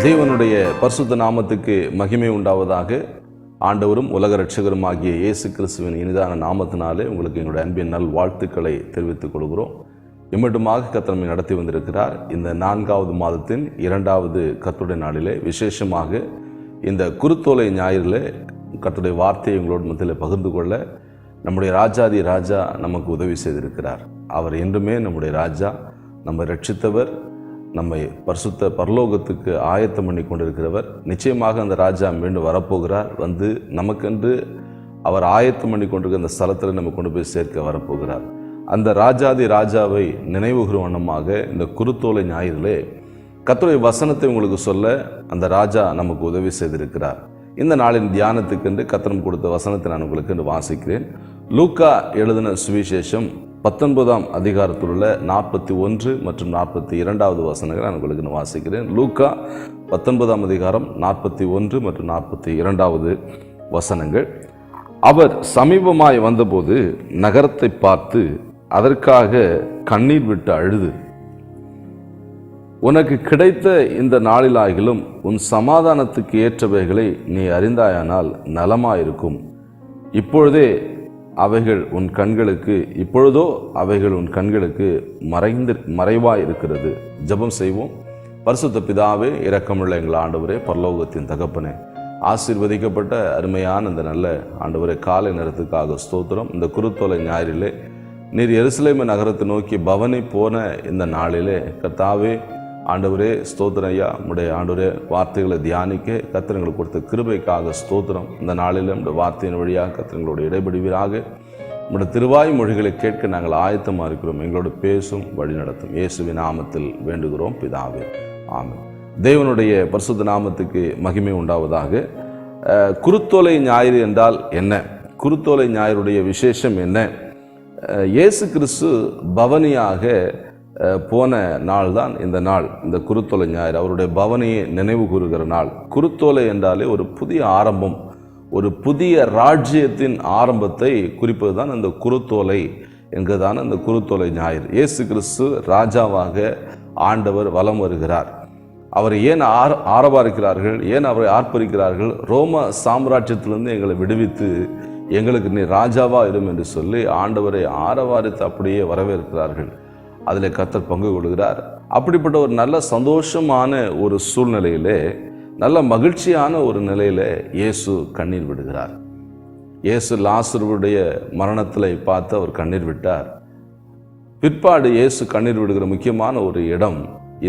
தேவனுடைய பரிசுத்த நாமத்துக்கு மகிமை உண்டாவதாக. ஆண்டவரும் உலக இரட்சகரும் ஆகிய இயேசு கிறிஸ்துவின் இனிதான நாமத்தினாலே உங்களுக்கு எங்களுடைய அன்பின் நல் வாழ்த்துக்களை தெரிவித்துக் கொள்கிறோம். இம்மட்டுமாக கர்த்தர் நம்மை நடத்தி வந்திருக்கிறார். இந்த 4வது மாதத்தின் 2வது கர்த்தருடைய நாளிலே விசேஷமாக இந்த குருத்தோலை ஞாயிறில் கர்த்தருடைய வார்த்தையை உங்களோட மத்தியில் பகிர்ந்து கொள்ள நம்முடைய ராஜாதி ராஜா நமக்கு உதவி செய்திருக்கிறார். அவர் என்றுமே நம்முடைய ராஜா, நம்மை ரட்சித்தவர், நம்மை பரிசுத்த பரலோகத்துக்கு ஆயத்தம் பண்ணி கொண்டிருக்கிறவர். நிச்சயமாக அந்த ராஜா மீண்டும் வரப்போகிறார். வந்து நமக்கென்று அவர் ஆயத்தம் பண்ணி கொண்டிருக்கிற அந்த ஸ்தலத்தில் நம்ம கொண்டு போய் சேர்க்க வரப்போகிறார். அந்த ராஜாதி ராஜாவை நினைவுகிற வண்ணமாக இந்த குருத்தோலை ஞாயிறிலே கர்த்தருடைய வசனத்தை உங்களுக்கு சொல்ல அந்த ராஜா நமக்கு உதவி செய்திருக்கிறார். இந்த நாளின் தியானத்துக்கென்று கர்த்தர் கொடுத்த வசனத்தை நான் உங்களுக்கு வாசிக்கிறேன். லூக்கா எழுதின சுவிசேஷம் 19ஆம் அதிகாரத்தில் உள்ள 41 மற்றும் 42வது வசனங்களை நான் உங்களுக்கு வாசிக்கிறேன். லூக்கா 19ஆம் அதிகாரம் 41 மற்றும் 42வது வசனங்கள். அவர் சமீபமாய் வந்தபோது நகரத்தை பார்த்து அதற்காக கண்ணீர் விட்டு அழுது, உனக்கு கிடைத்த இந்த நாளிலாகிலும் உன் சமாதானத்துக்கு ஏற்றவைகளை நீ அறிந்தாயானால் நலமாயிருக்கும். இப்பொழுதோ அவைகள் உன் கண்களுக்கு மறைவாயிருக்கிறது. ஜெபம் செய்வோம். பரிசுத்த பிதாவே, இரக்கமுள்ள எங்கள் ஆண்டவரே, பரலோகத்தின் தகப்பனே, ஆசீர்வதிக்கப்பட்ட அருமையான இந்த நல்ல ஆண்டவரே காலை நேரத்துக்காக ஸ்தோத்திரம். இந்த குருத்தோலை ஞாயிறிலே நீர் எருசலேம் நகரத்தை நோக்கி பவனி போன இந்த நாளிலே கர்த்தாவே ஆண்டவரே ஸ்தோத்திரம் ஐயா. உடைய ஆண்டவரே வார்த்தைகளை தியானிக்க கர்த்தர்களுக்கு கொடுத்த கிருபைக்காக ஸ்தோத்திரம். இந்த நாளில் நம்முடைய வார்த்தையின் வழியாக கர்த்தர்களுடைய இடைபடுவீராக. நம்முடைய திருவாய் மொழிகளை கேட்க நாங்கள் ஆயத்தமாக இருக்கிறோம். எங்களோட பேசும் வழி நடத்தும். இயேசுவின் நாமத்தில் வேண்டுகிறோம் பிதாவே, ஆமென். தேவனுடைய பரிசுத்த நாமத்துக்கு மகிமை உண்டாவதாக. குருத்தோலை ஞாயிறு என்றால் என்ன? குருத்தோலை ஞாயிறுடைய விசேஷம் என்ன? இயேசு கிறிஸ்து பவனியாக போன நாள் தான் இந்த நாள், இந்த குருத்தோலை ஞாயிறு. அவருடைய பவனியை நினைவு கூறுகிற நாள். குருத்தோலை என்றாலே ஒரு புதிய ஆரம்பம், ஒரு புதிய ராஜ்யத்தின் ஆரம்பத்தை குறிப்பது தான் இந்த குருத்தோலை என்கிறதான இந்த குருத்தோலை ஞாயிறு. இயேசு கிறிஸ்து ராஜாவாக ஆண்டவர் வலம் வருகிறார். அவரை ஏன் ஆரவாரிக்கிறார்கள், ஏன் அவரை ஆர்ப்பரிக்கிறார்கள்? ரோம சாம்ராஜ்யத்திலிருந்து எங்களை விடுவித்து எங்களுக்கு நீ ராஜாவா இரும் என்று சொல்லி ஆண்டவரை ஆரவாரித்து அப்படியே வரவேற்கிறார்கள். அதில் கர்த்தர் பங்கு கொள்கிறார். அப்படிப்பட்ட ஒரு நல்ல சந்தோஷமான ஒரு சூழ்நிலையிலே, நல்ல மகிழ்ச்சியான ஒரு நிலையிலே இயேசு கண்ணீர் விடுகிறார். இயேசு லாசருடைய மரணத்தில் பார்த்து அவர் கண்ணீர் விட்டார். பிற்பாடு இயேசு கண்ணீர் விடுகிற முக்கியமான ஒரு இடம்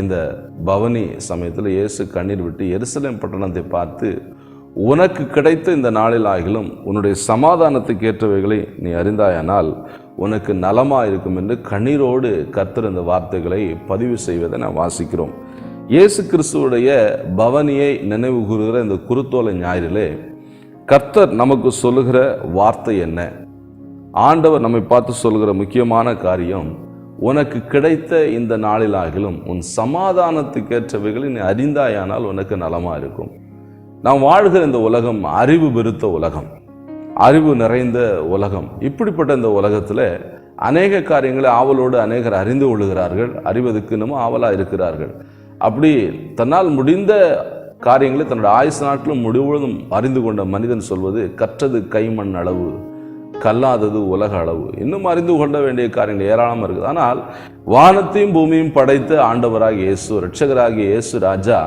இந்த பவனி சமயத்தில் இயேசு கண்ணீர் விட்டு எருசலேம் பட்டணத்தை பார்த்து, உனக்கு கிடைத்த இந்த நாளில் ஆகிலும் உன்னுடைய சமாதானத்துக்கு ஏற்றவைகளை நீ அறிந்தாயானால் உனக்கு நலமாக இருக்கும் என்று கண்ணீரோடு கர்த்தர் இந்த வார்த்தைகளை பதிவு செய்வதை நான் வாசிக்கிறோம். இயேசு கிறிஸ்துவுடைய பவனியை நினைவு கூறுகிற இந்த குருத்தோலை ஞாயிறிலே கர்த்தர் நமக்கு சொல்லுகிற வார்த்தை என்ன? ஆண்டவர் நம்மை பார்த்து சொல்லுகிற முக்கியமான காரியம், உனக்கு கிடைத்த இந்த நாளிலாகிலும் உன் சமாதானத்துக்கேற்றவைகளை நீ அறிந்தாயானால் உனக்கு நலமாக இருக்கும். நாம் வாழ்கிற இந்த உலகம் அறிவு பெருத்த உலகம், அறிவு நிறைந்த உலகம். இப்படிப்பட்ட இந்த உலகத்தில் அநேக காரியங்களை ஆவலோடு அநேகர் அறிந்து கொள்ளுகிறார்கள், அறிவதற்கு இன்னமும் ஆவலாக இருக்கிறார்கள். அப்படி தன்னால் முடிந்த காரியங்களை தன்னுடைய ஆயுசு நாட்டிலும் முழுவதும் அறிந்து கொண்ட மனிதன் சொல்வது, கற்றது கைமண் அளவு, கல்லாதது உலக அளவு. இன்னும் அறிந்து கொள்ள வேண்டிய காரியங்கள் ஏராளமாக இருக்குது. ஆனால் வானத்தையும் பூமியும் படைத்த ஆண்டவராகிய இயேசு, இரட்சகராகிய இயேசு ராஜா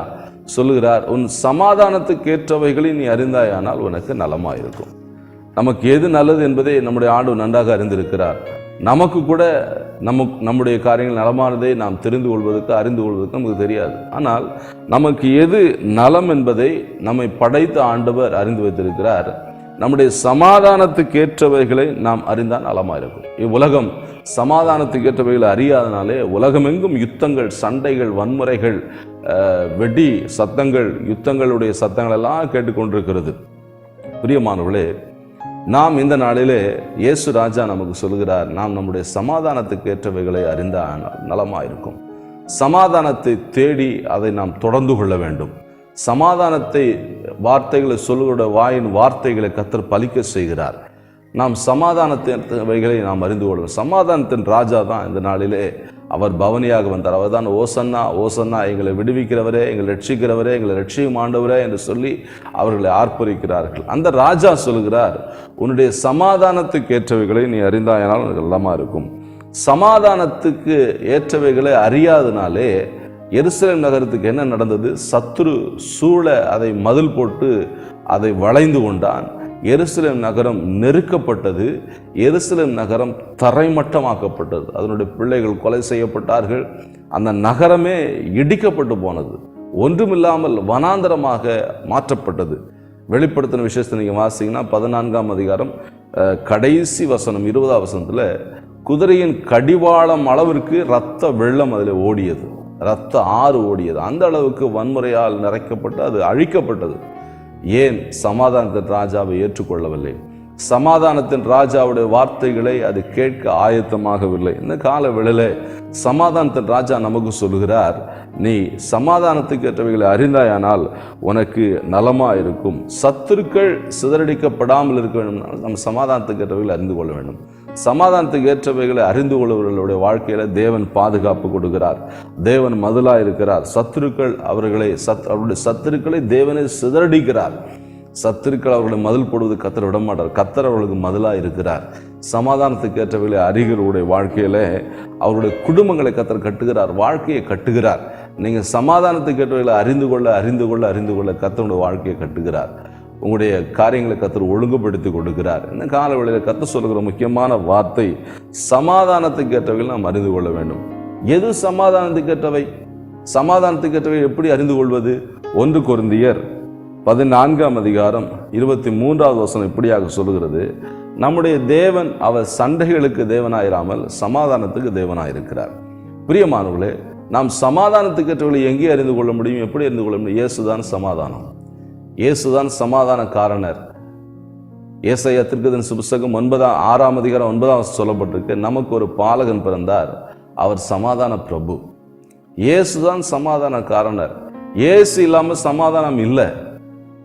சொல்லுகிறார், உன் சமாதானத்துக்கு ஏற்றவைகளை நீ அறிந்தாயானால் உனக்கு நலமாயிருக்கும். நமக்கு எது நல்லது என்பதை நம்முடைய ஆண்டவர் நன்றாக அறிந்திருக்கிறார். நமக்கு கூட நம்முடைய காரியங்கள் நலமானதை நாம் தெரிந்து கொள்வதற்கு, அறிந்து கொள்வதற்கு நமக்கு தெரியாது. ஆனால் நமக்கு எது நலம் என்பதை நம்மை படைத்த ஆண்டவர் அறிந்து வைத்திருக்கிறார். நம்முடைய சமாதானத்துக்கு ஏற்றவைகளை நாம் அறிந்தால் நலமாக இருக்கும். இவ்வுலகம் சமாதானத்துக்கு ஏற்றவைகளை அறியாதனாலே உலகமெங்கும் யுத்தங்கள், சண்டைகள், வன்முறைகள், வெடி சத்தங்கள், யுத்தங்களுடைய சத்தங்கள் எல்லாம் கேட்டுக்கொண்டிருக்கிறது. பிரியமானவர்களே, நாம் இந்த நாளிலே இயேசு ராஜா நமக்கு சொல்கிறார், நாம் நம்முடைய சமாதானத்துக்கு ஏற்றவைகளை அறிந்தால் நலமாயிருக்கும். சமாதானத்தை தேடி அதை நாம் தொடர்ந்து கொள்ள வேண்டும். சமாதானத்தை வார்த்தைகளை சொல்லுகிற வாயின் வார்த்தைகளை கர்த்தர் பலிக்க செய்கிறார். நாம் சமாதானத்தின் வைகளை நாம் அறிந்து கொள்வோம். சமாதானத்தின் ராஜா தான் இந்த நாளிலே அவர் பவனியாக வந்தார். அவர் தான் ஓசன்னா ஓசன்னா, எங்களை விடுவிக்கிறவரே, எங்களை ரட்சிக்கிறவரே, எங்களை ரட்சியும் ஆண்டவரே என்று சொல்லி அவர்களை ஆர்ப்பரிக்கிறார்கள். அந்த ராஜா சொல்கிறார், உன்னுடைய சமாதானத்துக்கு ஏற்றவைகளை நீ அறிந்தாயனால் உனக்கு எல்லாமா இருக்கும். சமாதானத்துக்கு ஏற்றவைகளை அறியாதனாலே எருசலேம் நகரத்துக்கு என்ன நடந்தது? சத்துரு சூழ அதை மதில் போட்டு அதை வளைந்து கொண்டான். எருசலேம் நகரம் நெருக்கப்பட்டது. எருசலேம் நகரம் தரைமட்டமாக்கப்பட்டது. அதனுடைய பிள்ளைகள் கொலை செய்யப்பட்டார்கள். அந்த நகரமே இடிக்கப்பட்டு போனது. ஒன்றுமில்லாமல் வனாந்தரமாக மாற்றப்பட்டது. வெளிப்படுத்தின விஷயத்தை நீங்கள் வாசிங்கன்னா 14ஆம் அதிகாரம் கடைசி வசனம் 20ஆம் வசனத்தில் குதிரையின் கடிவாளம் அளவிற்கு இரத்த வெள்ளம் அதில் ஓடியது, இரத்த ஆறு ஓடியது. அந்த அளவுக்கு வன்முறையால் நிறைக்கப்பட்டு அது அழிக்கப்பட்டது. ஏன்? சமாதானத்தின் ராஜாவை ஏற்றுக்கொள்ளவில்லை. சமாதானத்தின் ராஜாவுடைய வார்த்தைகளை அது கேட்க ஆயத்தமாகவில்லை. இந்த கால வேளையில சமாதானத்தின் ராஜா நமக்கு சொல்கிறார், நீ சமாதானத்துக்கு ஏற்றவைகளை அறிந்தாயானால் உனக்கு நலமா இருக்கும். சத்துருக்கள் சிதறடிக்கப்படாமல் இருக்க வேண்டும். நம்ம சமாதானத்துக்கு ஏற்றவைகளை அறிந்து கொள்ள வேண்டும். சமாதானத்துக்கு ஏற்றவைகளை அறிந்து கொள்பவர்களுடைய வாழ்க்கையில தேவன் பாதுகாப்பு கொடுக்கிறார். தேவன் மதிலா இருக்கிறார். சத்துருக்கள் அவருடைய சத்துருக்களை தேவனை சிதறடிக்கிறார். சத்துருக்கள் அவர்களை மதில் போடுவது கத்தர் விட மாட்டார். கத்தர் அவர்களுக்கு மதிலா இருக்கிறார். சமாதானத்துக்கு ஏற்றவைகளை அறிகிறவருடைய வாழ்க்கையில அவருடைய குடும்பங்களை கத்தர் கட்டுகிறார், வாழ்க்கையை கட்டுகிறார். நீங்க சமாதானத்துக்கு ஏற்றவைகளை அறிந்து கொள்ள அறிந்து கொள்ள அறிந்து கொள்ள கத்தருடைய வாழ்க்கையை கட்டுகிறார். உங்களுடைய காரியங்களை கத்தர் ஒழுங்குபடுத்தி கொடுக்கிறார். இந்த கால வேளையில் கத்தர் சொல்லுகிற முக்கியமான வார்த்தை, சமாதானத்துக்கு ஏற்றவைகளை நாம் அறிந்து கொள்ள வேண்டும். எது சமாதானத்துக்கு ஏற்றவை? சமாதானத்துக்கு ஏற்றவை எப்படி அறிந்து கொள்வது? 1 கொரிந்தியர் 14ஆம் அதிகாரம் 23ஆவது வசனம் இப்படியாக சொல்லுகிறது, நம்முடைய தேவன் அவர் சண்டைகளுக்கு தேவனாயிராமல் சமாதானத்துக்கு தேவனாயிருக்கிறார். பிரியமானவர்களே, நாம் சமாதானத்துக்கு ஏற்றவர்களை எங்கே அறிந்து கொள்ள முடியும்? எப்படி அறிந்து கொள்ள முடியும்? இயேசுதான் சமாதானம். இயேசுதான் சமாதான காரணர். ஏசாயா தீர்க்கதரிசி புத்தகம் 6ஆம் அதிகாரம் 9ஆம் வசனம் சொல்லப்பட்டிருக்கு, நமக்கு ஒரு பாலகன் பிறந்தார், அவர் சமாதான பிரபு. இயேசுதான் சமாதான காரணர். இயேசு இல்லாமல் சமாதானம் இல்லை.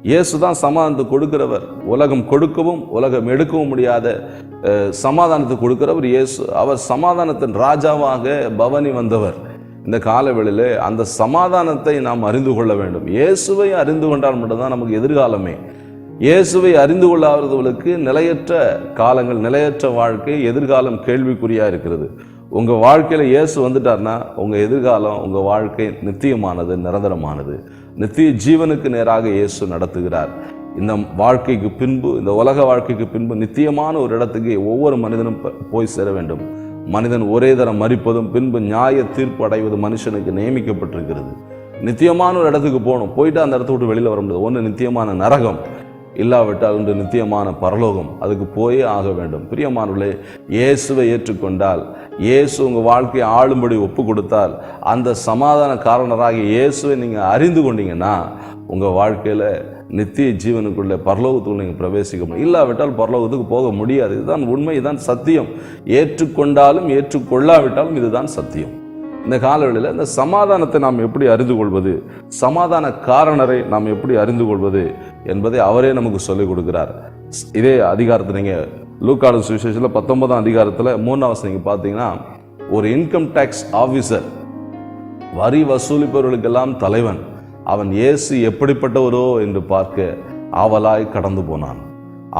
இயேசுதான் சமாதானத்தை கொடுக்கிறவர். உலகம் கொடுக்கவும் உலகம் எடுக்கவும் முடியாத சமாதானத்தை கொடுக்கிறவர் இயேசு. அவர் சமாதானத்தின் ராஜாவாக பவனி வந்தவர். இந்த காலவெளியிலே அந்த சமாதானத்தை நாம் அறிந்து கொள்ள வேண்டும். இயேசுவை அறிந்து கொண்டால் மட்டும்தான் நமக்கு எதிர்காலமே. இயேசுவை அறிந்து கொள்ளாதவர்களுக்கு நிலையற்ற காலங்கள், நிலையற்ற வாழ்க்கை, எதிர்காலம் கேள்விக்குறியா இருக்கிறது. உங்க வாழ்க்கையில இயேசு வந்துட்டார்னா உங்க எதிர்காலம், உங்க வாழ்க்கை நித்தியமானது, நிரந்தரமானது. நித்திய ஜீவனுக்கு நேராக இயேசு நடத்துகிறார். இந்த வாழ்க்கைக்கு பின்பு, இந்த உலக வாழ்க்கைக்கு பின்பு நித்தியமான ஒரு இடத்துக்கு ஒவ்வொரு மனிதனும் போய் சேர வேண்டும். மனிதன் ஒரே தரம் மரிப்பதும் பின்பு நியாய தீர்ப்பு அடைவது மனுஷனுக்கு நியமிக்கப்பட்டிருக்கிறது. நித்தியமான ஒரு இடத்துக்கு போகணும். போயிட்டு அந்த இடத்த விட்டு வெளியில் வர முடியாது. ஒன்று நித்தியமான நரகம், இல்லாவிட்டால் ஒன்று நித்தியமான பரலோகம். அதுக்கு போயே ஆக வேண்டும். பிரியமானவர்களே, இயேசுவை ஏற்றுக்கொண்டால், இயேசு உங்கள் வாழ்க்கையை ஆளும்படி ஒப்பு கொடுத்தால், அந்த சமாதான காரணராக இயேசுவை நீங்கள் அறிந்து கொண்டீங்கன்னா உங்கள் வாழ்க்கையில் நித்திய ஜீவனுக்குள்ள பரலோகத்துக்குள்ள நீங்கள் பிரவேசிக்க முடியும். இல்லாவிட்டால் பரலோகத்துக்கு போக முடியாது. இதுதான் உண்மை, இதுதான் சத்தியம். ஏற்றுக்கொண்டாலும் ஏற்றுக்கொள்ளாவிட்டாலும் இதுதான் சத்தியம். இந்த காலவெளியில் இந்த சமாதானத்தை நாம் எப்படி அறிந்து கொள்வது, சமாதான காரணரை நாம் எப்படி அறிந்து கொள்வது என்பதை அவரே நமக்கு சொல்லிக் கொடுக்கிறார். இதே அதிகாரத்தை நீங்கள் லூக்காடு சுவிசேஷத்தில் 19ஆம் அதிகாரத்தில் 3ஆம் வசனம் நீங்கள் பார்த்தீங்கன்னா, ஒரு இன்கம் டேக்ஸ் ஆஃபீஸர், வரி வசூலிப்பவர்களுக்கெல்லாம் தலைவன், அவன் இயேசு எப்படிப்பட்டவரோ என்று பார்க்க ஆவலாய் கடந்து போனான்.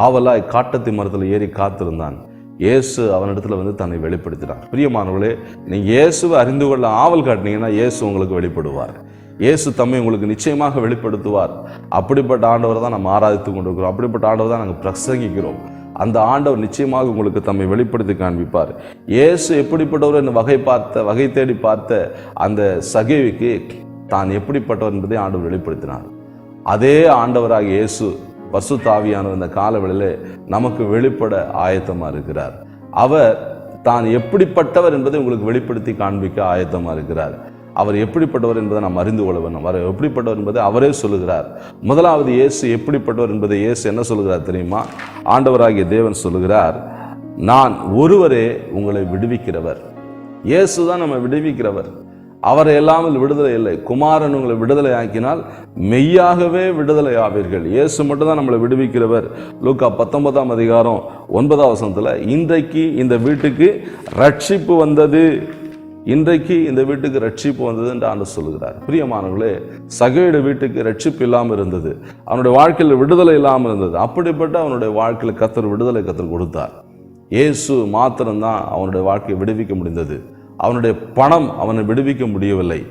ஆவலாய் காட்டத்தி மரத்தில் ஏறி காத்திருந்தான். இயேசு அவனிடத்துல வந்து தன்னை வெளிப்படுத்தினார். பிரியமானவர்களே, நீங்க இயேசுவை அறிந்து கொள்ள ஆவல் காட்டினீங்கன்னா இயேசு உங்களுக்கு வெளிப்படுவார். இயேசு தம்மை உங்களுக்கு நிச்சயமாக வெளிப்படுத்துவார். அப்படிப்பட்ட ஆண்டவர் தான் நம்ம ஆராதித்து கொண்டிருக்கிறோம். அப்படிப்பட்ட ஆண்டவர் தான் நாங்கள் பிரசங்கிக்கிறோம். அந்த ஆண்டவர் நிச்சயமாக உங்களுக்கு தம்மை வெளிப்படுத்தி காண்பிப்பார். இயேசு எப்படிப்பட்டவர் என்று வகை தேடி பார்த்த அந்த சகேவிக்கு தான் எப்படிப்பட்டவர் என்பதை ஆண்டவர் வெளிப்படுத்தினார். அதே ஆண்டவராக இயேசு பரிசுத்த ஆவியானவர் இந்த காலவெளியிலே நமக்கு வெளிப்பட ஆயத்தமாக இருக்கிறார். அவர் தான் எப்படிப்பட்டவர் என்பதை உங்களுக்கு வெளிப்படுத்தி காண்பிக்க ஆயத்தமாக இருக்கிறார். அவர் எப்படிப்பட்டவர் என்பதை நாம் அறிந்து கொள்ள வேண்டும். அவர் எப்படிப்பட்டவர் என்பதை அவரே சொல்லுகிறார். முதலாவது இயேசு எப்படிப்பட்டவர் என்பதை இயேசு என்ன சொல்லுகிறார் தெரியுமா? ஆண்டவராகிய தேவன் சொல்லுகிறார், நான் ஒருவரே உங்களை விடுவிக்கிறவர். இயேசு தான் நம்ம விடுவிக்கிறவர். அவரை இல்லாமல் விடுதலை இல்லை. குமாரன் உங்களை விடுதலை ஆக்கினால் மெய்யாகவே விடுதலை ஆவீர்கள். இயேசு மட்டும்தான் நம்மளை விடுவிக்கிறவர். லூக்கா 19ஆம் அதிகாரம் 9ஆம் வசனத்தில், இன்றைக்கு இந்த வீட்டுக்கு ரட்சிப்பு வந்தது. இன்றைக்கு இந்த வீட்டுக்கு ரட்சிப்பு வந்தது என்று ஆண்டவர் சொல்லுகிறார். பிரியமானவர்களே, சகேயுடைய வீட்டுக்கு ரட்சிப்பு இல்லாமல் இருந்தது, அவனுடைய வாழ்க்கையில் விடுதலை இல்லாமல் இருந்தது. அப்படிப்பட்ட அவனுடைய வாழ்க்கையில் கர்த்தர் விடுதலை கொடுத்தார். இயேசு மாத்திரம்தான் அவனுடைய வாழ்க்கையை விடுவிக்க முடிந்தது. அவனுடைய பணம் அவனை விடுவிக்க முடியவில்லை,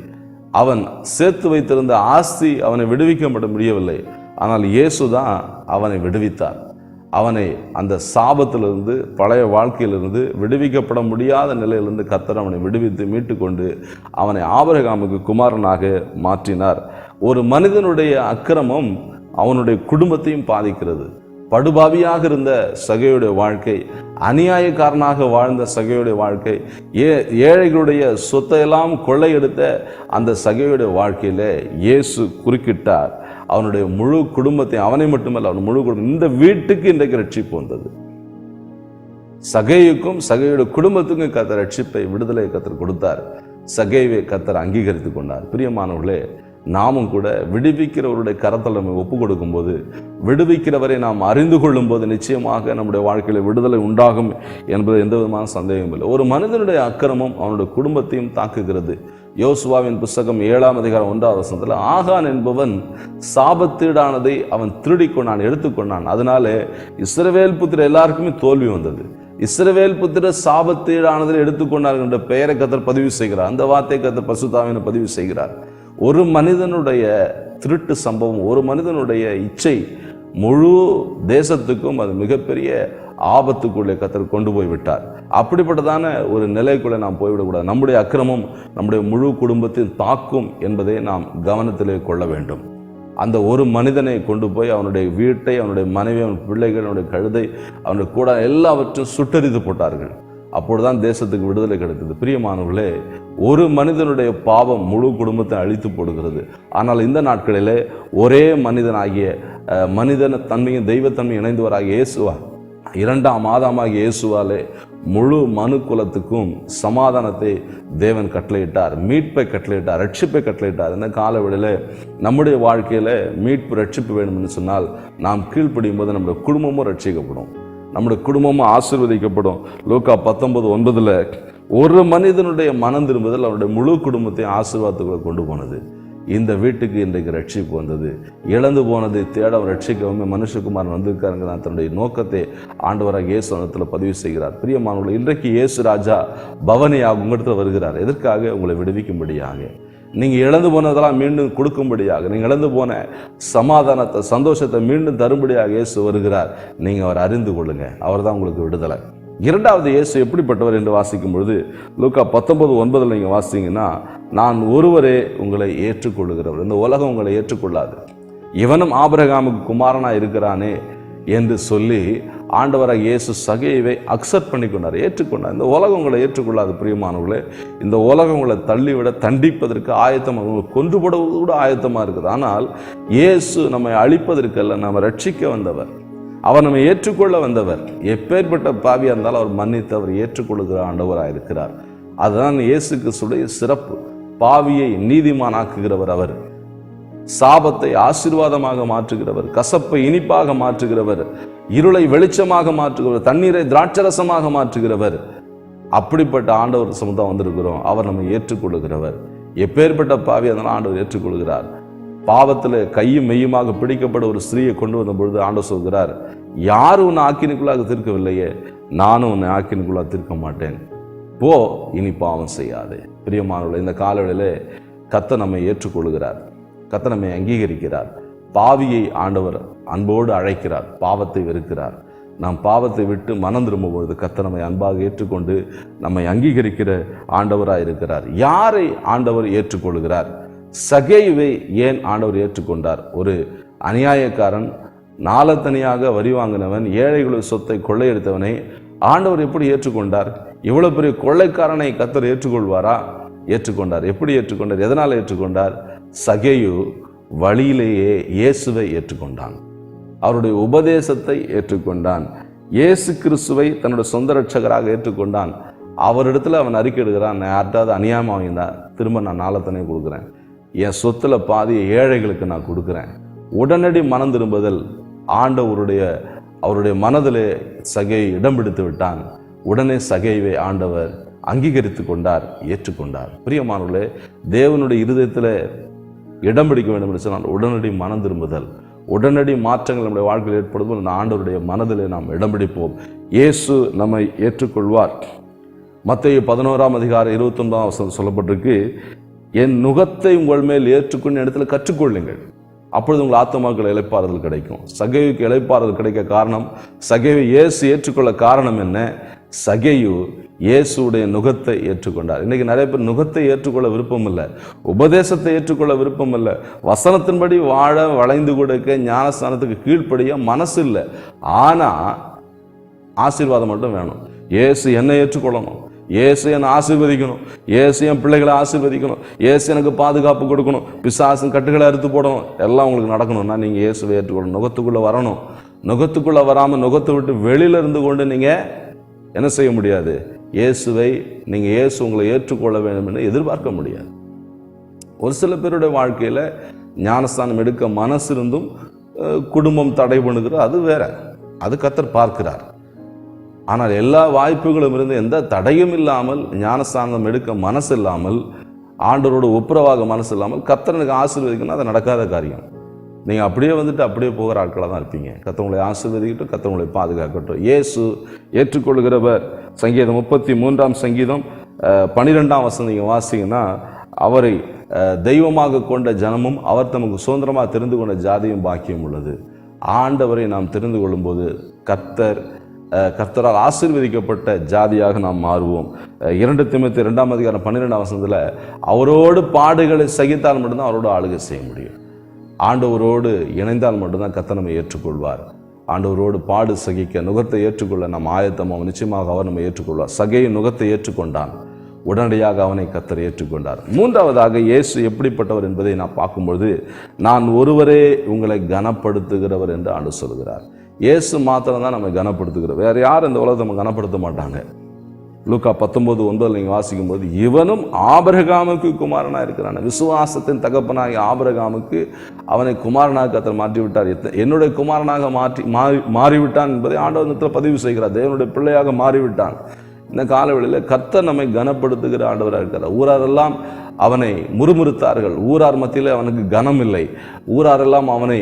அவன் சேர்த்து வைத்திருந்த ஆஸ்தி அவனை விடுவிக்க முடியவில்லை. ஆனால் இயேசு தான் அவனை விடுவித்தார். அவனை அந்த சாபத்திலிருந்து, பழைய வாழ்க்கையிலிருந்து, விடுவிக்கப்பட முடியாத நிலையிலிருந்து கர்த்தர் அவனை விடுவித்து மீட்டு கொண்டு அவனை ஆபிரகாமுக்கு குமாரனாக மாற்றினார். ஒரு மனிதனுடைய அக்கிரமம் அவனுடைய குடும்பத்தையும் பாதிக்கிறது. படுபாவியாக இருந்த சகேயுடைய வாழ்க்கை, அநியாயக்காரனாக வாழ்ந்த சகேயுடைய வாழ்க்கை, ஏழைகளுடைய சொத்தையெல்லாம் கொள்ளையெடுத்த அந்த சகேயுடைய வாழ்க்கையில இயேசு குறுக்கிட்டார். அவனுடைய முழு குடும்பத்தை, அவனை மட்டுமல்ல அவன் முழு குடும்பம், இந்த வீட்டுக்கு இன்றைக்கு ரட்சிப்பு வந்தது. சகேயுக்கும் சகேயுடைய குடும்பத்துக்கும் கர்த்தர் ரட்சிப்பை, விடுதலை கர்த்தர் கொடுத்தார். சகேவை கர்த்தர் அங்கீகரித்து கொண்டார். பிரியமானவர்களே, நாமும் கூட விடுவிக்கிறவருடைய கரத்தில் நம்ம ஒப்பு கொடுக்கும் போது, விடுவிக்கிறவரை நாம் அறிந்து கொள்ளும் போது நிச்சயமாக நம்முடைய வாழ்க்கையில் விடுதலை உண்டாகும் என்பது எந்த விதமான சந்தேகமும் இல்லை. ஒரு மனிதனுடைய அக்கிரமம் அவனுடைய குடும்பத்தையும் தாக்குகிறது. யோசுவாவின் புஸ்தகம் 7ஆம் அதிகாரம் 1ஆம் வசனத்தில், ஆகான் என்பவன் சாபத்தீடானதை அவன் திருடிக்கொண்டான், எடுத்துக்கொண்டான். அதனால இஸ்ரவேல் புத்திர எல்லாருக்குமே தோல்வி வந்தது. இஸ்ரவேல் புத்திர சாபத்தீடானதை எடுத்துக்கொண்டார்கள் என்ற பெயரை கர்த்தர் பதிவு செய்கிறார். அந்த வார்த்தை கர்த்தர் பரிசுத்தாவின் பதிவு செய்கிறார். ஒரு மனிதனுடைய திருட்டு சம்பவம், ஒரு மனிதனுடைய இச்சை முழு தேசத்துக்கும் அது மிகப்பெரிய ஆபத்துக்குள்ளே கர்த்தர் கொண்டு போய் விட்டார். அப்படிப்பட்டதான ஒரு நிலைக்குள்ளே நாம் போய்விடக்கூடாது. நம்முடைய அக்கிரமம் நம்முடைய முழு குடும்பத்தில் தாக்கும் என்பதை நாம் கவனத்திலே கொள்ள வேண்டும். அந்த ஒரு மனிதனை கொண்டு போய் அவனுடைய வீட்டை, அவனுடைய மனைவி, அவன் பிள்ளைகள், அவனுடைய கழுதை, அவனுடைய கூட எல்லாவற்றையும் சுட்டெரித்து போட்டார்கள். அப்பொழுதுதான் தேசத்துக்கு விடுதலை கிடைத்தது. பிரியமானவர்களே, ஒரு மனிதனுடைய பாவம் முழு குடும்பத்தை அழித்து போடுகிறது. ஆனால் இந்த நாட்களிலே ஒரே மனிதனாகிய மனிதன தன்மையும் தெய்வத்தன்மையும் இணைந்தவராகிய இயேசுவா, 2ஆம் ஆதாமாகிய இயேசுவாலே முழு மனு குலத்துக்கும் சமாதானத்தை தேவன் கட்டளையிட்டார், மீட்பை கட்டளையிட்டார், ரட்சிப்பை கட்டளையிட்டார். இந்த காலவெளியில் நம்முடைய வாழ்க்கையில் மீட்பு, ரட்சிப்பு வேண்டும் என்று சொன்னால் நாம் கீழ்ப்படியும் போது நம்முடைய குடும்பமும் ரட்சிக்கப்படும், நம்முடைய குடும்பமும் ஆசீர்வதிக்கப்படும். லூக்கா 19:9 ஒரு மனிதனுடைய மனம் திரும்புதல் அவருடைய முழு குடும்பத்தையும் ஆசீர்வாதத்துக்குள்ள கொண்டு போனது. இந்த வீட்டுக்கு இன்றைக்கு ரட்சிப்பு வந்தது. இழந்து போனதை தேட ரட்சிக்கவுமே மனுஷகுமாரன் வந்திருக்காருங்க. தன்னுடைய நோக்கத்தை ஆண்டவராக இயேசு இடத்துல பதிவு செய்கிறார். பிரியமானவர்களே, இன்றைக்கு இயேசு ராஜா பவனியாக உங்களிடத்தில் வருகிறார். எதற்காக? உங்களை விடுவிக்கும்படியாக, நீங்கள் இழந்து போனதெல்லாம் மீண்டும் கொடுக்கும்படியாக, நீங்கள் இழந்து போன சமாதானத்தை, சந்தோஷத்தை மீண்டும் தரும்படியாக இயேசு வருகிறார். நீங்கள் அவர் அறிந்து கொள்ளுங்க, அவர் தான் உங்களுக்கு விடுதலை. இரண்டாவது, இயேசு எப்படிப்பட்டவர் என்று வாசிக்கும் பொழுது லூக்கா 19:9 நீங்கள் வாசிங்கன்னா, நான் ஒருவரே உங்களை ஏற்றுக்கொள்ளுகிறவர், இந்த உலகம் உங்களை ஏற்றுக்கொள்ளாது, இவனும் ஆபிரகாமுக்கு குமாரனாக இருக்கிறானே என்று சொல்லி ஆண்டவராக இயேசு சகேயுவை அக்செப்ட் பண்ணிக்கொண்டார், ஏற்றுக்கொண்டார். இந்த உலகம் உங்களை ஏற்றுக்கொள்ளாது. பிரியமானவர்களே, இந்த உலகம் உங்களை தள்ளிவிட, தண்டிப்பதற்கு ஆயத்தமாக, உங்களை கொன்றுபடுவது கூட ஆயத்தமாக இருக்குது. ஆனால் இயேசு நம்மை அழிப்பதற்கல்ல, நம்ம ரட்சிக்க வந்தவர், அவர் நம்மை ஏற்றுக்கொள்ள வந்தவர். எப்பேற்பட்ட பாவியாக இருந்தாலும் அவர் மன்னித்து அவர் ஏற்றுக்கொள்ளுகிற ஆண்டவராக இருக்கிறார். அதுதான் இயேசு கிறிஸ்துடைய சிறப்பு. பாவியை நீதிமானாக்குகிறவர் அவர், சாபத்தை ஆசீர்வாதமாக மாற்றுகிறவர், கசப்பை இனிப்பாக மாற்றுகிறவர், இருளை வெளிச்சமாக மாற்றுகிறவர், தண்ணீரை திராட்சரசமாக மாற்றுகிறவர். அப்படிப்பட்ட ஆண்டவர் சமுதாயம் வந்திருக்கிறோம். அவர் நம்மை ஏற்றுக்கொள்ளுகிறவர். எப்பேற்பட்ட பாவி அதனால் ஆண்டவர் ஏற்றுக்கொள்கிறார். பாவத்தில் கையும் மெய்யுமாக பிடிக்கப்பட்ட ஒரு ஸ்திரீயை கொண்டு வந்த பொழுது ஆண்டவர் சொல்கிறார், யாரும் உன்னை ஆக்கினுக்குள்ளாக தீர்க்கவில்லையே, நானும் உன்னை ஆக்கினுக்குள்ளாக தீர்க்க மாட்டேன், போ, இனி பாவம் செய்யாதே. பிரியமானவர்களே, இந்த காலவெளியிலே கர்த்தர் நம்மை ஏற்றுக்கொள்கிறார், கர்த்தர் நம்மை அங்கீகரிக்கிறார். பாவியை ஆண்டவர் அன்போடு அழைக்கிறார், பாவத்தை வெறுக்கிறார். நாம் பாவத்தை விட்டு மனம் திரும்பும் பொழுது கர்த்தர் நம்மை அன்பாக ஏற்றுக்கொண்டு நம்மை அங்கீகரிக்கிற ஆண்டவராக இருக்கிறார். யாரை ஆண்டவர் ஏற்றுக்கொள்கிறார்? சகேயுவை ஏன் ஆண்டவர் ஏற்றுக்கொண்டார்? ஒரு அநியாயக்காரன், நாளத்தனியாக வரி வாங்கினவன், ஏழைகளுடைய சொத்தை கொள்ளையெடுத்தவனை ஆண்டவர் எப்படி ஏற்றுக்கொண்டார்? இவ்வளவு பெரிய கொள்ளைக்காரனை கர்த்தர் ஏற்றுக்கொள்வாரா? ஏற்றுக்கொண்டார். எப்படி ஏற்றுக்கொண்டார்? எதனால் ஏற்றுக்கொண்டார்? சகேயு வழியிலேயே இயேசுவை ஏற்றுக்கொண்டான், அவருடைய உபதேசத்தை ஏற்றுக்கொண்டான், இயேசு கிறிஸ்துவை தன்னுடைய சொந்த ரட்சகராக ஏற்றுக்கொண்டான். அவரிடத்துல அவன் அறிக்கையிடுகிறான், நான் யார்ட்டாவது அநியாயமாக வாங்கினா திரும்ப நான் நாளத்தனையும் கொடுக்குறேன், என் சொத்துல பாதி ஏழைகளுக்கு நான் கொடுக்குறேன். உடனடி மனம் திரும்புதல் அவருடைய மனதிலே சகேயை இடம் பிடித்து விட்டான். உடனே சகேயுவை ஆண்டவர் அங்கீகரித்து கொண்டார், ஏற்றுக்கொண்டார். பிரியமானவர்களே, தேவனுடைய இருதயத்தில் இடம் பிடிக்க வேண்டும் என்று சொன்னால் உடனடி மனம் திரும்புதல், உடனடி மாற்றங்கள் நம்முடைய வாழ்க்கையில் ஏற்படும்போது அந்த ஆண்டவருடைய மனதிலே நாம் இடம் பிடிப்போம். இயேசு நம்மை ஏற்றுக்கொள்வார். மத்தேயு 11:29 சொல்லப்பட்டிருக்கு, என் நுகத்தை உங்கள் மேல் ஏற்றுக்கொண்டு இடத்துல கற்றுக்கொள்ளுங்கள், அப்பொழுது உங்கள் ஆத்துமாக்கள் இளைப்பாறுதல் கிடைக்கும். சகேயுக்கு இளைப்பாறுதல் கிடைக்க காரணம், சகேயை இயேசு ஏற்றுக்கொள்ள காரணம் என்ன? சகேயு இயேசுடைய நுகத்தை ஏற்றுக்கொண்டார். இன்னைக்கு நிறைய பேர் நுகத்தை ஏற்றுக்கொள்ள விருப்பம் இல்லை, உபதேசத்தை ஏற்றுக்கொள்ள விருப்பம் இல்லை, வசனத்தின்படி வாழ வளைந்து கொடுக்க ஞானஸ்தானத்துக்கு கீழ்ப்படிய மனசு இல்லை. ஆனா ஆசீர்வாதம் மட்டும் வேணும். இயேசு என்னை ஏற்றுக்கொள்ளணும், இயேசு என்னை ஆசீர்வதிக்கணும், இயேசு என் பிள்ளைகளை ஆசீர்வதிக்கணும், இயேசு எனக்கு பாதுகாப்பு கொடுக்கணும், பிசாசின் கட்டுகளை அறுத்து போடணும், எல்லாம் உங்களுக்கு நடக்கணும்னா நீங்க இயேசுவை ஏற்றுக்கொள்ளணும், நுகத்துக்குள்ள வரணும். நுகத்துக்குள்ள வராம நுகத்தை விட்டு வெளியில இருந்து கொண்டு நீங்க என்ன செய்ய முடியாது? இயேசுவை நீங்க இயேசு உங்களை ஏற்றுக்கொள்ள வேண்டும் என்று எதிர்பார்க்க முடியாது. ஒரு சில பேருடைய வாழ்க்கையில ஞானஸ்தானம் எடுக்க மனசு இருந்தும் குடும்பம் தடை பண்ணுகிற, அது வேற, அது கர்த்தர் பார்க்கிறார். ஆனால் எல்லா வாய்ப்புகளும் இருந்து எந்த தடையும் இல்லாமல் ஞானஸ்தானம் எடுக்க மனசு இல்லாமல், ஆண்டவரோட ஒப்புரவாக மனசு இல்லாமல் கர்த்தர் எனக்கு ஆசீர்வதிக்கணும், அது நடக்காத காரியம். நீங்கள் அப்படியே வந்துட்டு அப்படியே போகிற ஆட்களாக தான் இருப்பீங்க. கர்த்தர் ஆசீர்வதிக்கட்டும், கர்த்தர் பாதுகாக்கட்டும். இயேசு ஏற்றுக்கொள்கிறவர். சங்கீதம் 33 சங்கீதம் 12 நீங்கள் வாசிங்கன்னா, அவரை தெய்வமாக கொண்ட ஜனமும் அவர் தமக்கு சுதந்திரமாக தெரிந்து கொண்ட ஜாதியும் பாக்கியம் உள்ளது. ஆண்டவரை நாம் தெரிந்து கொள்ளும்போது கர்த்தரால் ஆசீர்வதிக்கப்பட்ட ஜாதியாக நாம் மாறுவோம். 2 தீமோத்தேயு 2:12 அவரோடு பாடுகளை சகித்தால் மட்டும்தான் அவரோடு ஆளுகை செய்ய முடியும். ஆண்டவரோடு இணைந்தால் மட்டும்தான் கர்த்தர் நம்மை ஏற்றுக்கொள்வார். ஆண்டவரோடு பாடு சகிக்க, நுகத்தை ஏற்றுக்கொள்ள நாம் ஆயத்தமாக, நிச்சயமாக அவர் நம்மை ஏற்றுக்கொள்வார். சகேயின் நுகத்தை ஏற்றுக்கொண்டான், உடனடியாக அவனை கர்த்தர் ஏற்றுக்கொண்டார். 3வதாக இயேசு எப்படிப்பட்டவர் என்பதை நான் பார்க்கும்பொழுது, நான் ஒருவரே உங்களை கனப்படுத்துகிறவர் என்று ஆண்டு சொல்கிறார். இயேசு மாத்திரம் தான் நம்மை கனப்படுத்துகிறவர், வேற யாரும் இந்த உலகத்தை நம்ம கனப்படுத்த மாட்டாங்க. லூக்கா 19:9 நீங்கள் வாசிக்கும் போது, இவனும் ஆபிரகாமுக்கு குமாரனாக இருக்கிறான், விசுவாசத்தின் தகப்பனாகிய ஆபிரகாமுக்கு அவனை குமாரனாக கர்த்தர் மாற்றிவிட்டார், என்னுடைய குமாரனாக மாறிவிட்டான் என்பதை ஆண்டவரிடத்தில் பதிவு செய்கிறார். தேவனுடைய பிள்ளையாக மாறிவிட்டான். இந்த காலவெளியில் கர்த்தர் நம்மை கனப்படுத்துகிற ஆண்டவராக இருக்கிறார். ஊராரெல்லாம் அவனை முறுமுறுத்தார்கள், ஊரார் மத்தியில் அவனுக்கு கனம் இல்லை, ஊராரெல்லாம் அவனை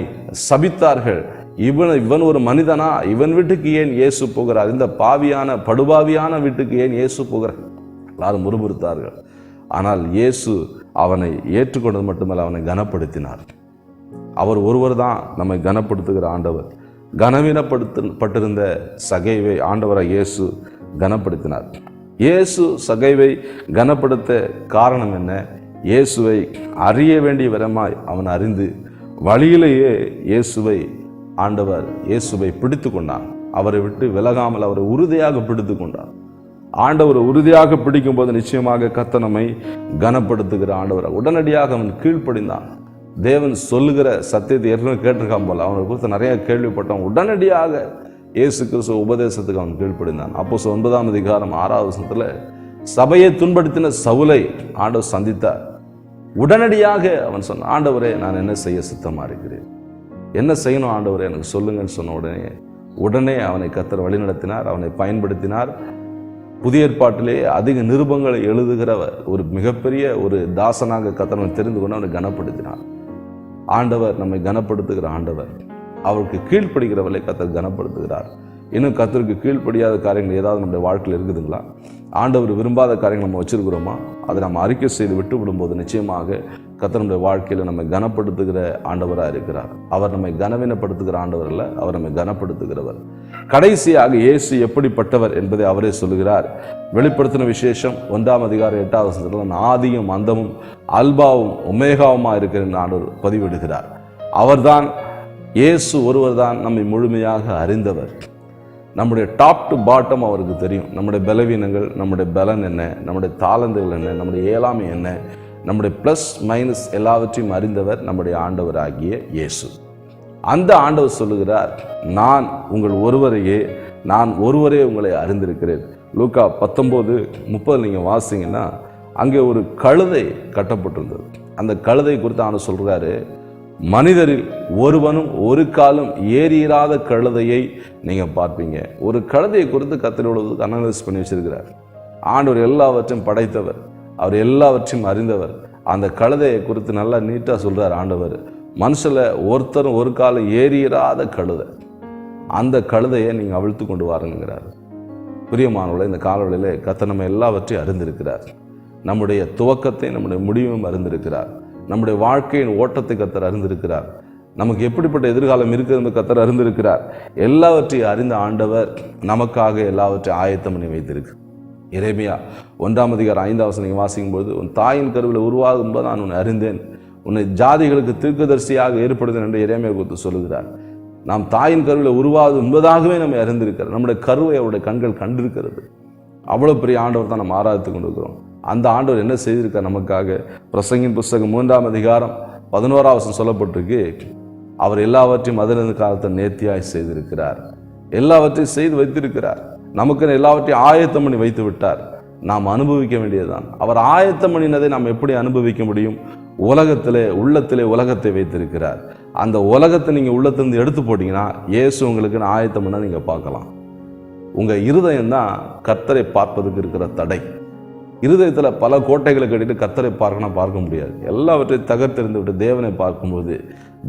சபித்தார்கள். இவன் ஒரு மனிதனா, இவன் வீட்டுக்கு ஏன் இயேசு போகிறார், இந்த பாவியான படுபாவியான வீட்டுக்கு ஏன் இயேசு போகிறார், எல்லாரும் முறுமுறுத்தார்கள். ஆனால் இயேசு அவனை ஏற்றுக்கொண்டது மட்டுமல்ல, அவனை கனப்படுத்தினார். அவர் ஒருவர் தான் நம்மை கனப்படுத்துகிற ஆண்டவர். கனவீனப்பட்டிருந்த சகேவை ஆண்டவராக இயேசு கனப்படுத்தினார். இயேசு சகேவை கனப்படுத்த காரணம் என்ன? இயேசுவை அறிய வேண்டிய விதமாய் அவன் அறிந்து வழியிலேயே ஆண்டவர் இயேசுவை பிடித்து கொண்டான். அவரை விட்டு விலகாமல் அவரை உறுதியாக பிடித்து கொண்டார். ஆண்டவரை உறுதியாக பிடிக்கும் போது நிச்சயமாக கர்த்தர் நம்மை கனப்படுத்துகிற ஆண்டவர். உடனடியாக அவன் கீழ்ப்படிந்தான். தேவன் சொல்லுகிற சத்தியத்தை ஏற்கனவே கேட்டிருக்கான் போல, அவனை குறித்து நிறைய கேள்விப்பட்டான். உடனடியாக இயேசு கிறிஸ்துவ உபதேசத்துக்கு அவன் கீழ்ப்படிந்தான். அப்போஸ்தலர் 9:6 சபையை துன்படுத்தின சவுலை ஆண்டவர் சந்தித்தார். உடனடியாக அவன் சொன்னான், ஆண்டவரே நான் என்ன செய்ய சித்தமா இருக்கிறேன், என்ன செய்யணும் ஆண்டவரே எனக்கு சொல்லுங்கன்னு சொன்ன உடனே அவனை கர்த்தர் வழிநடத்தினார், அவனை பயன்படுத்தினார். புதிய ஏற்பாட்டிலே அதிக நிருபங்களை எழுதுகிற ஒரு மிகப்பெரிய ஒரு தாசனாக கர்த்தர் தெரிந்து கொண்டு அவனை கனப்படுத்தினார். ஆண்டவர் நம்மை கனப்படுத்துகிற ஆண்டவர். அவருக்கு கீழ்ப்படுகிறவர்களை கர்த்தர் கனப்படுத்துகிறார். இன்னும் கர்த்தருக்கு கீழ்ப்படியாத காரியங்கள் ஏதாவது நம்முடைய வாழ்க்கையில் இருக்குதுங்களா? ஆண்டவர் விரும்பாத காரியங்கள் நம்ம வச்சிருக்கிறோமா? அதை நம்ம அறிக்கை செய்து விட்டு விடும்போது நிச்சயமாக கர்த்தர் நம்முடைய வாழ்க்கையில் நம்மை கனப்படுத்துகிற ஆண்டவராக இருக்கிறார். அவர் நம்மை கனவீனப்படுத்துகிற ஆண்டவர் அல்ல, அவர் நம்மை கனப்படுத்துகிறவர். கடைசியாக இயேசு எப்படிப்பட்டவர் என்பதை அவரே சொல்லுகிறார். வெளிப்படுத்தின விசேஷம் 1:8 நான் ஆதியும் அந்தமும் அல்பாவும் ஒமேகாவுமா இருக்கிற ஆண்டவர் பதிவிடுகிறார். அவர்தான் இயேசு ஒருவர் தான் நம்மை முழுமையாக அறிந்தவர். நம்முடைய டாப் டு பாட்டம் அவருக்கு தெரியும். நம்முடைய பலவீனங்கள், நம்முடைய பலன் என்ன, நம்முடைய தாளந்துகள் என்ன, நம்முடைய இயலாமை என்ன, நம்முடைய ப்ளஸ் மைனஸ் எல்லாவற்றையும் அறிந்தவர் நம்முடைய ஆண்டவராகிய இயேசு. அந்த ஆண்டவர் சொல்லுகிறார், நான் ஒருவரே உங்களை அறிந்திருக்கிறேன். லூக்கா 19:30 நீங்கள் வாசிங்கன்னா அங்கே ஒரு கழுதை கட்டப்பட்டிருந்தது. அந்த கழுதை குறித்து ஆண்டவர் சொல்றாரு, மனிதரில் ஒருவனும் ஒரு காலம் ஏறியிராத கழுதையை நீங்க பார்ப்பீங்க. ஒரு கழுதையை குறித்து கர்த்தர் அனலைஸ் பண்ணி வச்சிருக்கிறார். ஆண்டவர் எல்லாவற்றையும் படைத்தவர், அவர் எல்லாவற்றையும் அறிந்தவர். அந்த கழுதையை குறித்து நல்லா நீட்டாக சொல்கிறார் ஆண்டவர். மனுஷில் ஒருத்தரும் ஒரு காலம் ஏறியிராத கழுதை, அந்த கழுதையை நீங்கள் அவிழ்த்து கொண்டு வாருங்கிறார். பிரியமானவர்களே, இந்த காலவெளியில் கர்த்தர் நம்ம எல்லாவற்றையும் அறிந்திருக்கிறார். நம்முடைய துவக்கத்தை, நம்முடைய முடிவும் அறிந்திருக்கிறார். நம்முடைய வாழ்க்கையின் ஓட்டத்தை கர்த்தர் அறிந்திருக்கிறார். நமக்கு எப்படிப்பட்ட எதிர்காலம் இருக்கிறது கர்த்தர் அறிந்திருக்கிறார். எல்லாவற்றையும் அறிந்த ஆண்டவர் நமக்காக எல்லாவற்றையும் ஆயத்தம் பண்ணி வைத்திருக்கு. எரேமியா 1:5 நீங்கள் வாசிக்கும்போது, உன் தாயின் கருவில் உருவாகும் போது நான் உன்னை அறிந்தேன், உன்னை ஜாதிகளுக்கு தீர்க்கதரிசியாக ஏற்படுத்தேன் என்று எரேமியா குறித்து சொல்லுகிறார். நாம் தாயின் கருவில் உருவாகும் என்பதாகவே நம்ம அறிந்திருக்கிறார். நம்முடைய கருவை அவருடைய கண்கள் கண்டிருக்கிறது. அவ்வளோ பெரிய ஆண்டவர் தான் நம்ம ஆராய்த்து கொண்டு இருக்கிறோம். அந்த ஆண்டவர் என்ன செய்திருக்கார் நமக்காக? பிரசங்கின் புஸ்தகம் 3:11 சொல்லப்பட்டிருக்கு, அவர் எல்லாவற்றையும் அதிலிருந்து காலத்தை நேர்த்தியாய் செய்திருக்கிறார். எல்லாவற்றையும் செய்து வைத்திருக்கிறார். நமக்கு எல்லாவற்றையும் ஆயத்தம் பண்ணி வைத்து விட்டார். நாம் அனுபவிக்க வேண்டியதுதான். அவர் ஆயத்தம் பண்ணினதை நாம் எப்படி அனுபவிக்க முடியும்? உள்ளத்திலே உலகத்தை வைத்திருக்கிறார். அந்த உலகத்தை நீங்கள் உள்ளத்திலிருந்து எடுத்து போட்டீங்கன்னா இயேசு உங்களுக்கு ஆயத்தம் பண்ண நீங்கள் பார்க்கலாம். உங்கள் இருதயம் தான் கர்த்தரை பார்ப்பதுக்கு இருக்கிற தடை. இருதயத்தில் பல கோட்டைகளை கட்டிட்டு கர்த்தரை பார்க்க முடியாது. எல்லாவற்றையும் தகர்த்தெறிந்து விட்டு தேவனை பார்க்கும்போது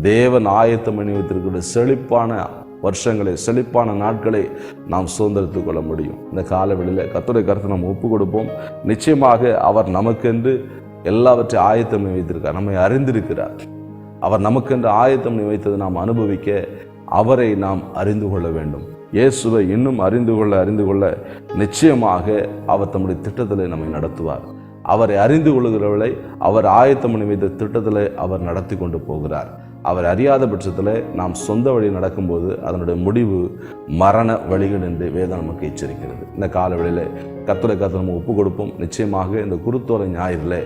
தேவன் ஆயத்தம் பண்ணி வைத்திருக்கிற செழிப்பான வருஷங்களை, செழிப்பான நாட்களை நாம் சுதந்திரத்துக் கொள்ள முடியும். இந்த காலவெளியில் கர்த்தருடைய கருத்தை நம்ம ஒப்பு கொடுப்போம். நிச்சயமாக அவர் நமக்கென்று எல்லாவற்றையும் ஆயத்தம் பண்ணி வைத்திருக்கார். நம்மை அறிந்திருக்கிறார். அவர் நமக்கென்று ஆயத்தம் பண்ணி வைத்ததை நாம் அனுபவிக்க அவரை நாம் அறிந்து கொள்ள வேண்டும். இயேசுவை இன்னும் அறிந்து கொள்ள நிச்சயமாக அவர் தம்முடைய திட்டத்தில் நம்மை நடத்துவார். அவரை அறிந்து கொள்கிறவர்களை அவர் ஆயத்தம் பண்ணி வைத்த திட்டத்தில் அவர் நடத்தி கொண்டு போகிறார். அவர் அறியாத பட்சத்தில் நாம் சொந்த வழி நடக்கும்போது அதனுடைய முடிவு மரண வழிகள் என்று வேதம் நமக்கு எச்சரிக்கிறது. இந்த காலவெளியில் கர்த்தரை நம்ம ஒப்பு கொடுப்போம். நிச்சயமாக இந்த குருத்தோலை ஞாயிறில்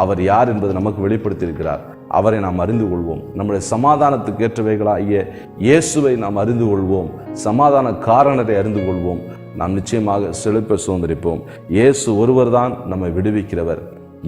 அவர் யார் என்பதை நமக்கு வெளிப்படுத்தியிருக்கிறார். அவரை நாம் அறிந்து கொள்வோம். நம்முடைய சமாதானத்துக்கு ஏற்றவைகளாகிய இயேசுவை நாம் அறிந்து கொள்வோம். சமாதான காரணத்தை அறிந்து கொள்வோம். நாம் நிச்சயமாக செழிப்பை சுதந்திரிப்போம். இயேசு ஒருவர் தான் நம்மை விடுவிக்கிறவர்.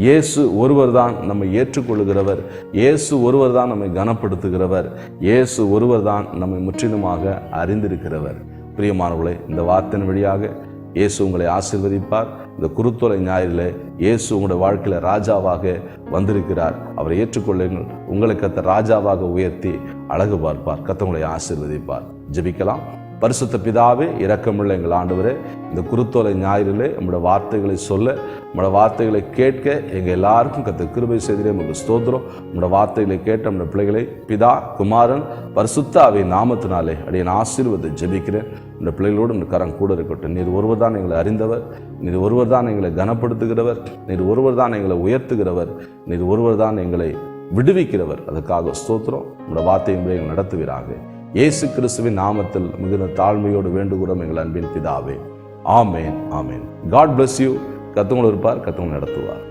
இயேசு ஒருவர் தான் நம்மை ஏற்றுக்கொள்கிறவர். இயேசு ஒருவர் தான் நம்மை கனப்படுத்துகிறவர். இயேசு ஒருவர் தான் நம்மை முற்றிலுமாக அறிந்திருக்கிறவர். பிரியமானவர்களே, இந்த வார்த்தையின் வழியாக இயேசு உங்களை ஆசீர்வதிப்பார். இந்த குருத்தோலை ஞாயிறில் இயேசு உங்களுடைய வாழ்க்கையில் ராஜாவாக வந்திருக்கிறார். அவரை ஏற்றுக்கொள்ளுங்கள். உங்களை கர்த்தர் ராஜாவாக உயர்த்தி அழகு பார்ப்பார். கர்த்தர் உங்களை ஆசீர்வதிப்பார். ஜெபிக்கலாம். பரிசுத்த பிதாவே, இரக்கமுள்ள எங்கள் ஆண்டவரே, இந்த குருத்தோலை ஞாயிறிலே நம்முடைய வார்த்தைகளை சொல்ல, நம்முடைய வார்த்தைகளை கேட்க எங்கள் எல்லாருக்கும் கர்த்தர் கிருபை செய்திலே உங்களுக்கு ஸ்தோத்திரம். நம்முடைய வார்த்தைகளை கேட்ட நம்முடைய பிள்ளைகளை பிதா, குமாரன், பரிசுத்த ஆவியின் நாமத்தினாலே அடியேன் ஆசீர்வதித்து ஜெபிக்கிறேன். இந்த பிள்ளைகளோடு இந்த கரம் கூட இருக்கட்டும். நீர் ஒருவர் தான் எங்களை அறிந்தவர். நீர் ஒருவர் தான் எங்களை கனப்படுத்துகிறவர். நீர் ஒருவர் தான் எங்களை உயர்த்துகிறவர். நீர் ஒருவர் தான் எங்களை விடுவிக்கிறவர். அதுக்காக ஸ்தோத்திரம். நம்முடைய வார்த்தையை நடத்துவீராக. இயேசு கிறிஸ்துவின் நாமத்தில் மிகுந்த தாழ்மையோடு வேண்டுகிறோம் எங்கள் அன்பின் பிதாவே. ஆமேன், ஆமேன். God bless you. கர்த்தர் இருப்பார். கர்த்தர் நடத்துவார்.